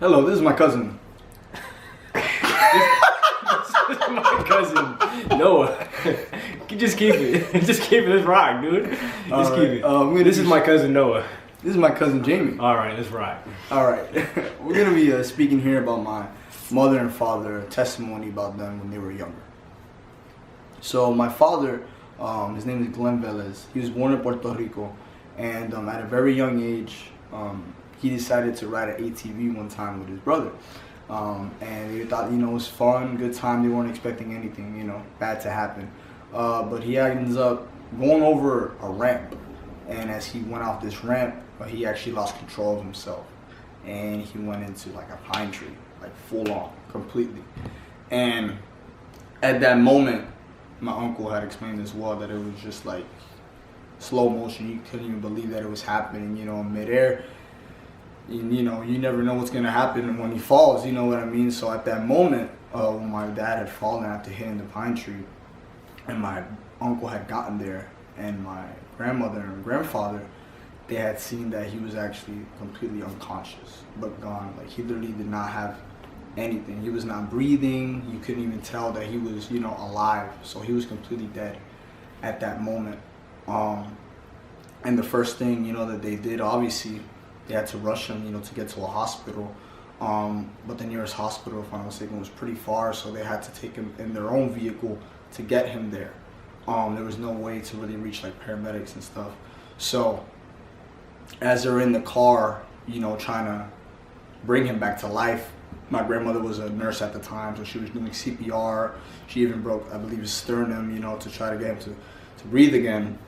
Hello, this is my cousin. This is my cousin Noah. Just keep it. Just keep it. Let's rock, dude. Just keep it. This is my cousin Noah. This is my cousin Jamie. All right, let's rock. All right, we're gonna be speaking here about my mother and father, testimony about them when they were younger. So my father, his name is Glenn Velez. He was born in Puerto Rico, and at a very young age, he decided to ride an ATV one time with his brother. And they thought, it was fun, good time. They weren't expecting anything, bad to happen. But he ends up going over a ramp. And as he went off this ramp, he actually lost control of himself. And he went into like a pine tree, like full on, completely. And at that moment, my uncle had explained as well that it was just like slow motion. You couldn't even believe that it was happening, midair. You never know what's gonna happen when he falls, you know what I mean? So at that moment, when my dad had fallen after hitting the pine tree, and my uncle had gotten there, and my grandmother and grandfather, they had seen that he was actually completely unconscious, but gone. Like, he literally did not have anything. He was not breathing. You couldn't even tell that he was, alive. So he was completely dead at that moment. And the first thing, that they did, obviously, they had to rush him, to get to a hospital. But the nearest hospital, if I'm not mistaken, was pretty far, so they had to take him in their own vehicle to get him there. There was no way to really reach like paramedics and stuff. So as they're in the car, trying to bring him back to life, my grandmother was a nurse at the time, so she was doing CPR. She even broke, I believe, his sternum, to try to get him to breathe again.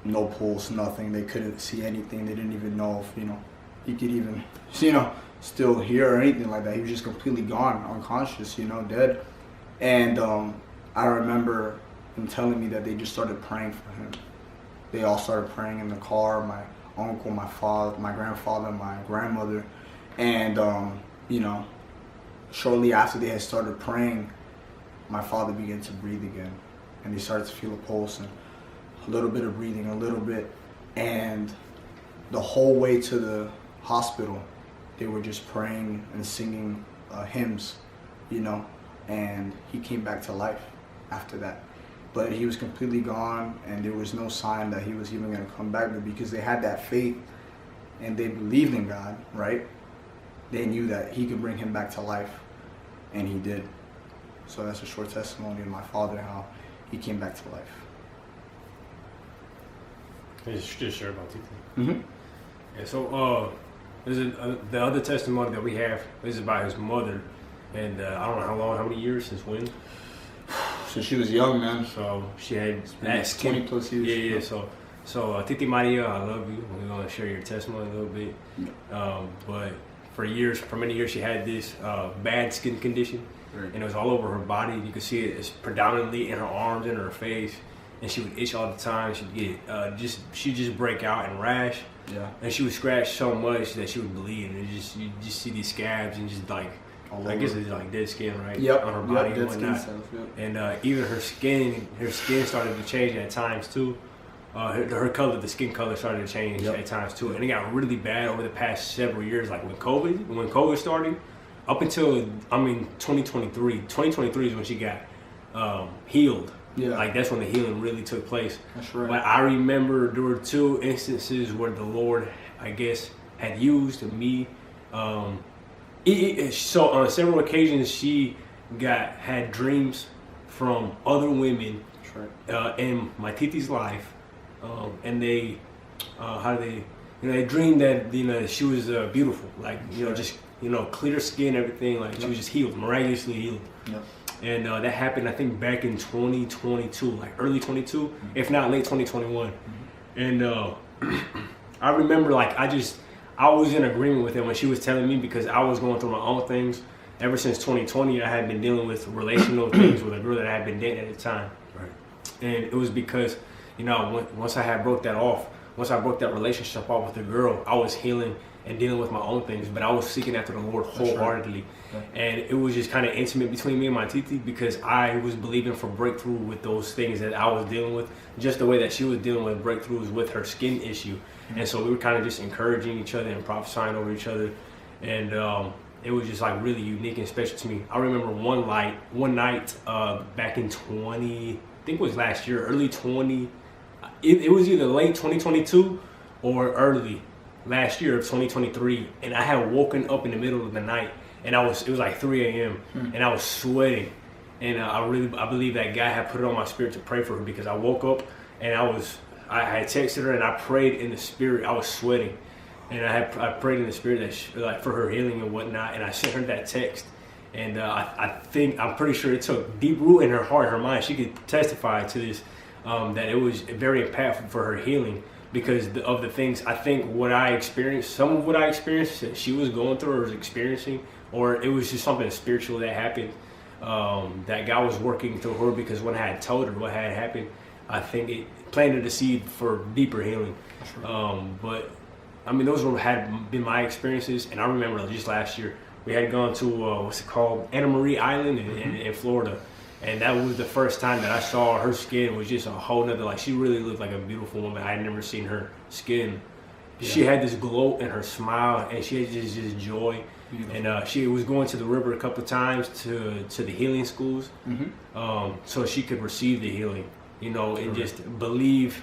No pulse, nothing. They couldn't see anything. They didn't even know if, he could even, still hear or anything like that. He was just completely gone, unconscious, dead. And I remember him telling me that they just started praying for him. They all started praying in the car, my uncle, my father, my grandfather, my grandmother. And, shortly after they had started praying, my father began to breathe again. And they started to feel a pulse and a little bit of breathing, a little bit. And the whole way to the hospital, they were just praying and singing hymns, and he came back to life after that. But he was completely gone, and there was no sign that he was even going to come back. But because they had that faith and they believed in God, right? They knew that he could bring him back to life, and he did. So that's a short testimony of my father, how he came back to life. Just share about Titi. Mm-hmm. Yeah, so the other testimony that we have is about his mother, and I don't know how many years, since when? So she was young, man. So she had 20 plus years. Yeah. So Titi Maria, I love you. We're gonna share your testimony a little bit. Yeah. But for many years, she had this bad skin condition, Right. and it was all over her body. You could see it's predominantly in her arms and her face, and she would itch all the time. She'd get she'd just break out and rash. Yeah. And she would scratch so much that she would bleed, and you just see these scabs and just like, I guess it's like dead skin, right? Yep. On her body dead and whatnot. skin cells, yep. And even her skin started to change at times too. Her color, the skin color started to change Yep. at times too, and it got really bad over the past several years. Like when COVID started, up until 2023. 2023 is when she got healed. Yeah. Like that's when the healing really took place. That's right. But I remember there were two instances where the Lord, I guess, had used me. So on several occasions, she had dreams from other women That's right. in my Titi's life, and they they dreamed that she was beautiful, like just clear skin, everything, like she was just healed, miraculously healed. Yep. And that happened, I think, back in 2022, like early 22, if not late 2021. And I remember, like, I was in agreement with her when she was telling me, because I was going through my own things. Ever since 2020, I had been dealing with relational things with a girl that I had been dating at the time. Right. And it was because, once I broke that relationship off with the girl, I was healing and dealing with my own things, but I was seeking after the Lord wholeheartedly. Right. And it was just kind of intimate between me and my Titi, because I was believing for breakthrough with those things that I was dealing with, just the way that she was dealing with breakthroughs with her skin issue. And so we were kind of just encouraging each other and prophesying over each other. And it was just like really unique and special to me. I remember one night back in 20, I think it was last year, early 20. It was either late 2022 or early last year of 2023, and I had woken up in the middle of the night, and it was like 3 a.m. and I was sweating, and I believe that God had put it on my spirit to pray for her, because I woke up and I had texted her and I prayed in the spirit. I was sweating, and I prayed in the spirit that like for her healing and whatnot, and I sent her that text. And I'm pretty sure it took deep root in her heart, her mind. She could testify to this, that it was very impactful for her healing, because of the things, I think what I experienced, some of what I experienced that she was going through or was experiencing, or it was just something spiritual that happened, that God was working through her, because when I had told her what had happened, I think it planted a seed for deeper healing. But I mean, those had been my experiences, and I remember just last year we had gone to what's it called, Anna Marie Island in Florida, and that was the first time that I saw her skin was just a whole nother, like, she really looked like a beautiful woman. I had never seen her skin. Yeah. She had this glow in her smile, and she had just joy. Beautiful. And she was going to the river a couple of times to the healing schools, so she could receive the healing, you know, and just believe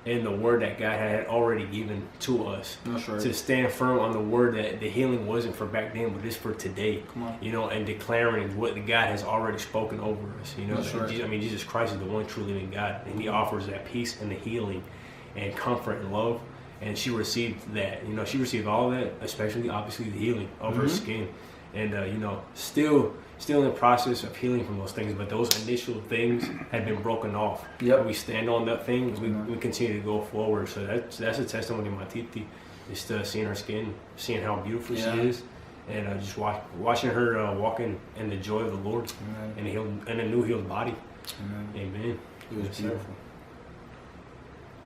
in the word that God had already given to us. That's right. To stand firm on the word that the healing wasn't for back then, but it's for today. Come on. You know, and declaring what God has already spoken over us. You know, That's right. I mean, Jesus Christ is the one true living God, and He offers that peace and the healing and comfort and love. And she received that. You know, she received all that, especially obviously the healing of her skin. And you know, still in the process of healing from those things, but those initial things had been broken off. Yep. We stand on that thing, we continue to go forward. So that's a testimony of my titi, is seeing her skin, seeing how beautiful she is, and just watching her walking in the joy of the Lord. Amen. And a new healed body. Amen. Amen. It was beautiful.